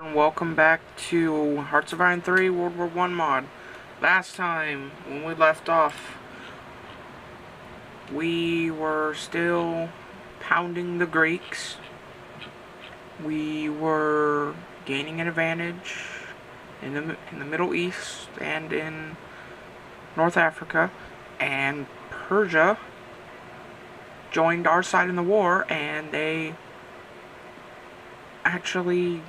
Welcome back to Hearts of Iron 3 World War I mod. Last time, when we left off, we were still pounding the Greeks. We were gaining an advantage in the Middle East and in North Africa, and Persia joined our side in the war, and they actually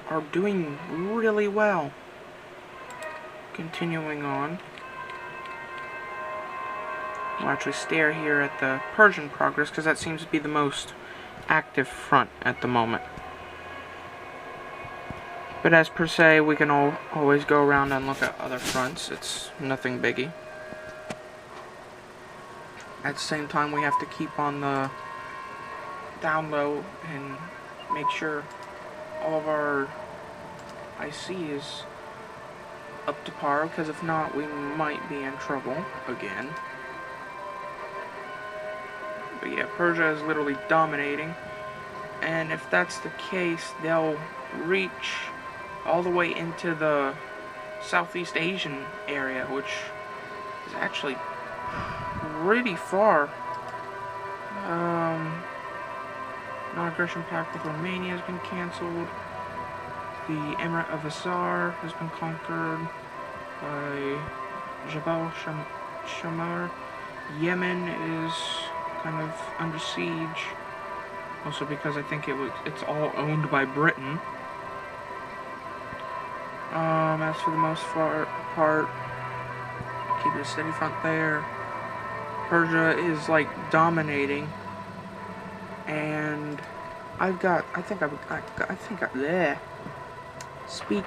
are doing really well. Continuing on, we'll actually stare here at the Persian progress because that seems to be the most active front at the moment. But as per se, we can always go around and look at other fronts. It's nothing biggie. At the same time, we have to keep on the down low and make sure all of our IC is up to par, because if not, we might be in trouble again. But yeah, Persia is literally dominating, and if that's the case, they'll reach all the way into the Southeast Asian area, which is actually pretty far. Non-aggression pact with Romania has been cancelled. The Emirate of Assar has been conquered by Jabal Shamar. Yemen is kind of under siege, also because I think it's all owned by Britain. As for the most part, keep it a steady front there. Persia is like dominating, and Speak.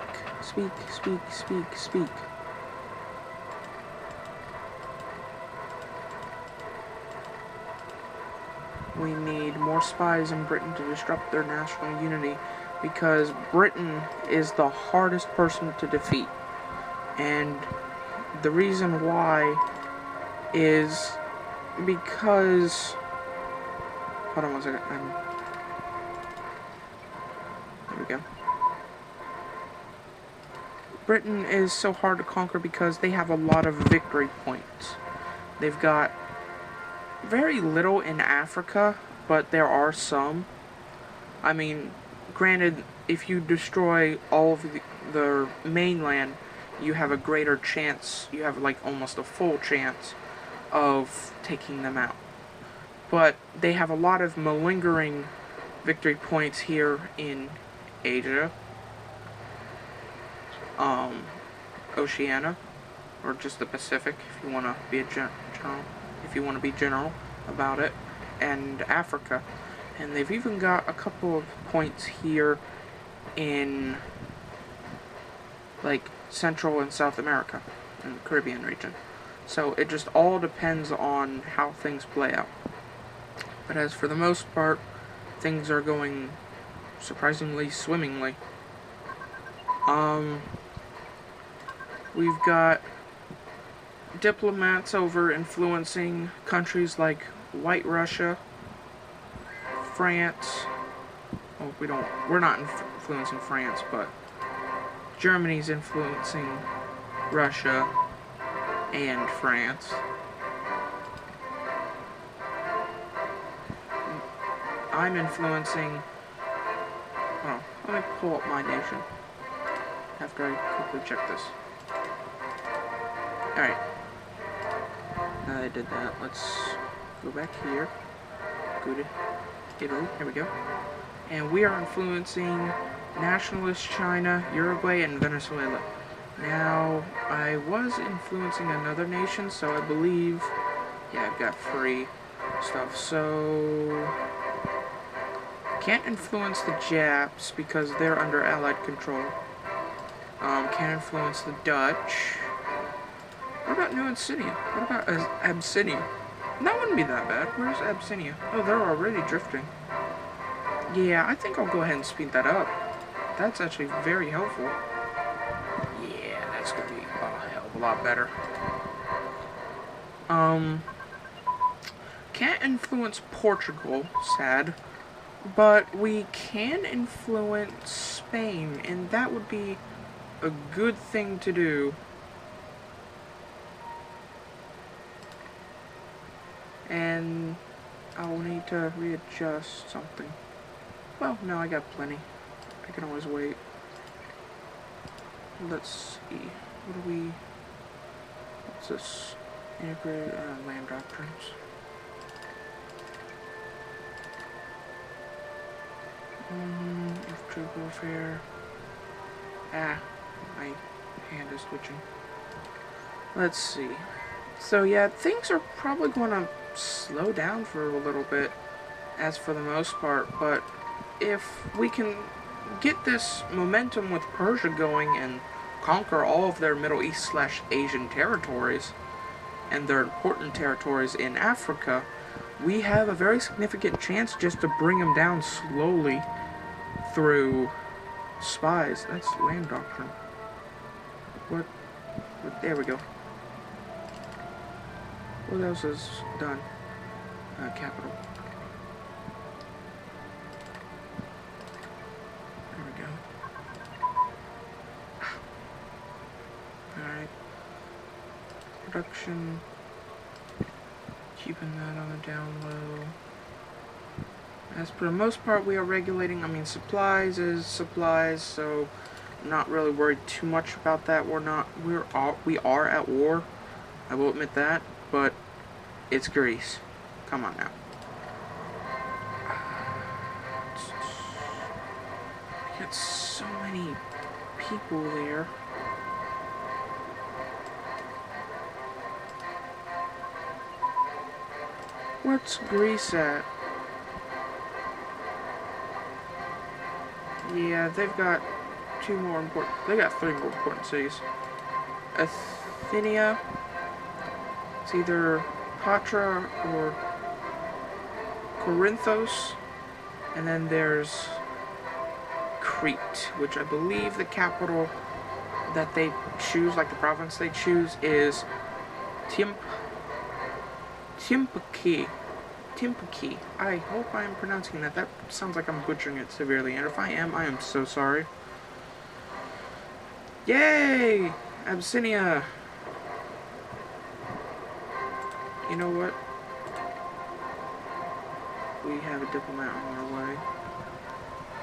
We need more spies in Britain to disrupt their national unity, because Britain is the hardest person to defeat. And the reason why is because... Hold on one second. There we go. Britain is so hard to conquer because they have a lot of victory points. They've got very little in Africa, but there are some. I mean, granted, if you destroy all of the mainland, you have a greater chance, you have like almost a full chance of taking them out. But they have a lot of malingering victory points here in Asia, Oceania, or just the Pacific, if you want to be general about it, and Africa. And they've even got a couple of points here in like Central and South America and the Caribbean region. So it just all depends on how things play out. But as for the most part, things are going surprisingly swimmingly. We've got diplomats over influencing countries like White Russia, France. Oh, we're not influencing France, but Germany's influencing Russia and France. I'm influencing... Oh, let me pull up my nation after I quickly check this. Alright. Now that I did that, let's go back here. Go to Italy. Here we go. And we are influencing nationalist China, Uruguay, and Venezuela. Now, I was influencing another nation, so I believe... Yeah, I've got free stuff, so... Can't influence the Japs because they're under Allied control. Can't influence the Dutch. What about New Abyssinia? What about Abyssinia? That wouldn't be that bad. Where's Abyssinia? Oh, they're already drifting. Yeah, I think I'll go ahead and speed that up. That's actually very helpful. Yeah, that's gonna be a hell of a lot better. Can't influence Portugal, sad. But we can influence Spain, and that would be a good thing to do. And I'll need to readjust something. Well, no, I got plenty. I can always wait. Let's see. What do we... What's this? Integrated land doctrines. Infantry warfare. Ah, my hand is twitching. Let's see. So yeah, things are probably going to slow down for a little bit, as for the most part, but if we can get this momentum with Persia going and conquer all of their Middle East/Asian territories and their important territories in Africa, we have a very significant chance just to bring them down slowly through spies. That's land doctrine. What? There we go. What else is done? Capital. There we go. Alright. Production. Keeping that on the down low. As per the most part, we are regulating. I mean, supplies is supplies, so I'm not really worried too much about that. We are at war. I will admit that, but it's Greece. Come on now. Got so many people there. What's Greece at? Yeah, they've got they got 3 more important cities. Athenia, it's either Patra or Corinthos, and then there's Crete, which I believe the capital that they choose, like the province they choose, is Timpaki. I hope I am pronouncing that. That sounds like I'm butchering it severely, and if I am so sorry. Yay! Abyssinia! You know what? We have a diplomat on our way.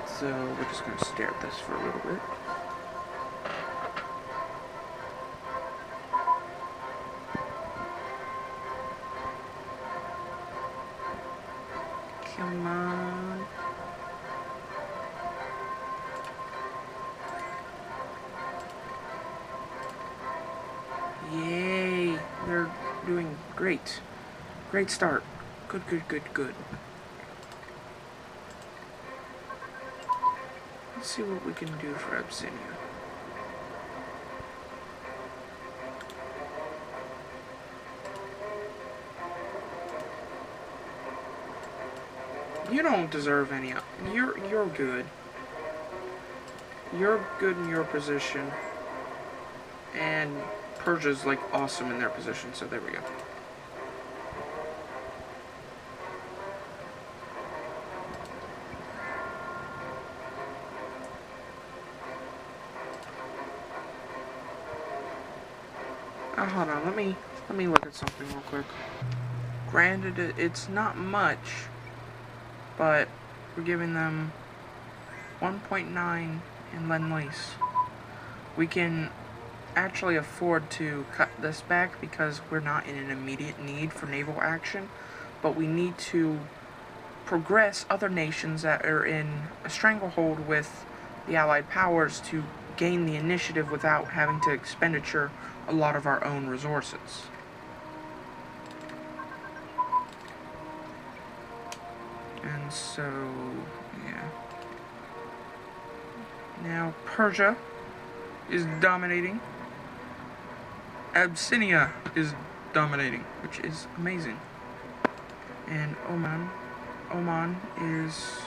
So we're just gonna stare at this for a little bit. Come on. Yay! They're doing great. Great start. Good. Let's see what we can do for Abyssinia. You don't deserve any. You're good. You're good in your position. And Persia's like awesome in their position, so there we go. Hold on, let me look at something real quick. Granted, it's not much, but we're giving them 1.9 in Lend-Lease. We can actually afford to cut this back because we're not in an immediate need for naval action, but we need to progress other nations that are in a stranglehold with the Allied powers to gain the initiative without having to expenditure a lot of our own resources. And so, yeah. Now Persia is dominating. Abyssinia is dominating, which is amazing. And Oman is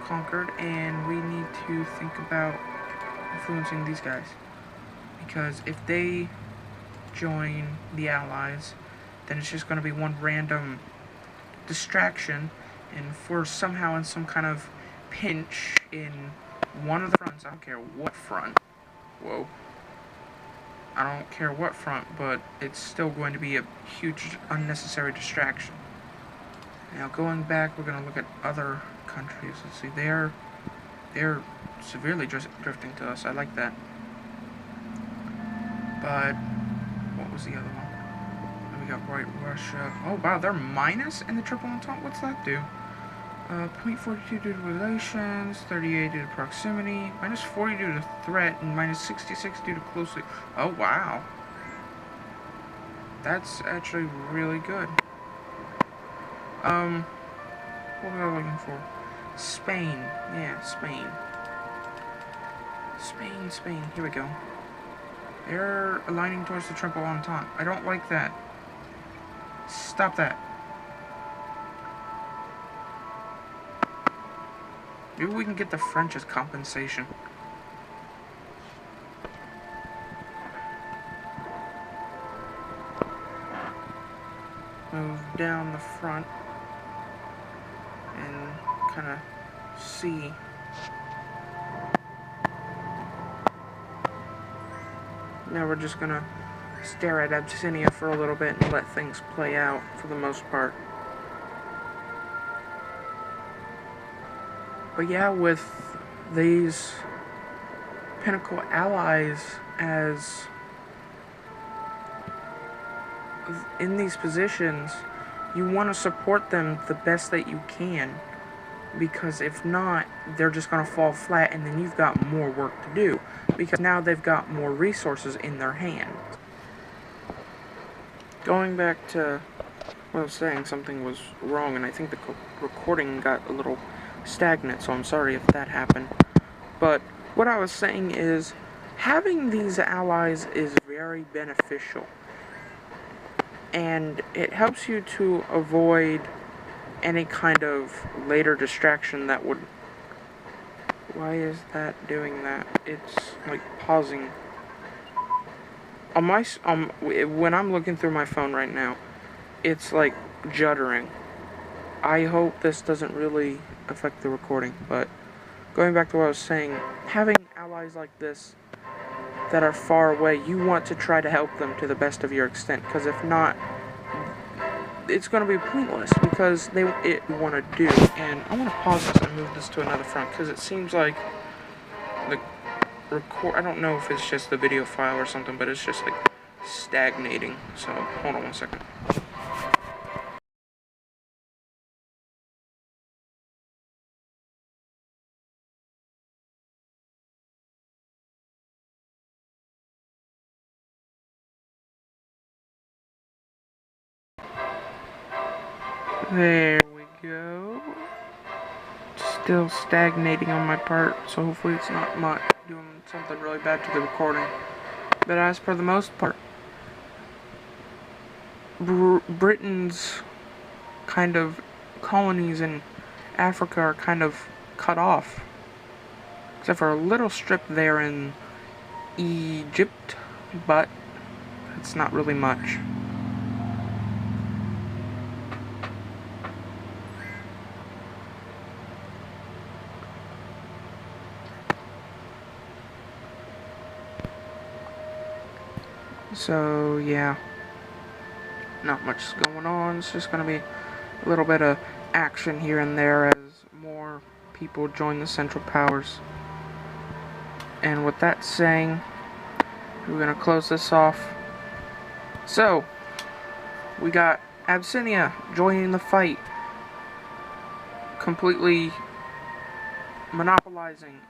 conquered, and we need to think about influencing these guys. Because if they join the Allies, then it's just going to be one random distraction, and if we're somehow in some kind of pinch in one of the fronts, I don't care what front, whoa, I don't care what front, but it's still going to be a huge unnecessary distraction. Now going back, we're going to look at other countries. Let's see, they're severely drifting to us. I like that. But what was the other one? Then we got White Russia. Oh wow, they're minus in the triple entente. What's that do? 0.42 due to relations, 38 due to proximity, minus 40 due to threat, and minus 66 due to closely. Oh wow, that's actually really good. What was I looking for? Spain. Yeah, Spain. Spain. Here we go. They're aligning towards the triple entente. I don't like that. Stop that. Maybe we can get the French as compensation. Move down the front and kind of see. Now we're just gonna stare at Abyssinia for a little bit and let things play out for the most part. But yeah, with these pinnacle allies as in these positions, you want to support them the best that you can, because if not, they're just going to fall flat, and then you've got more work to do, because now they've got more resources in their hands. Going back to what I was saying, something was wrong, and I think the recording got a little stagnant, so I'm sorry if that happened. But what I was saying is, having these allies is very beneficial, and it helps you to avoid any kind of later distraction that would... Why is that doing that? It's like pausing. On my when I'm looking through my phone right now, it's like juddering. I hope this doesn't really affect the recording, but going back to what I was saying, having allies like this that are far away, you want to try to help them to the best of your extent, because if not, it's going to be pointless, because it want to do. And I want to pause this and move this to another front, because it seems like the I don't know if it's just the video file or something, but it's just like stagnating. So hold on 1 second. There we go. Still stagnating on my part, so hopefully it's not doing something really bad to the recording. But as for the most part, Britain's kind of colonies in Africa are kind of cut off, except for a little strip there in Egypt, but it's not really much. So yeah, not much is going on. It's just going to be a little bit of action here and there as more people join the Central Powers. And with that saying, we're going to close this off. So, we got Abyssinia joining the fight, completely monopolizing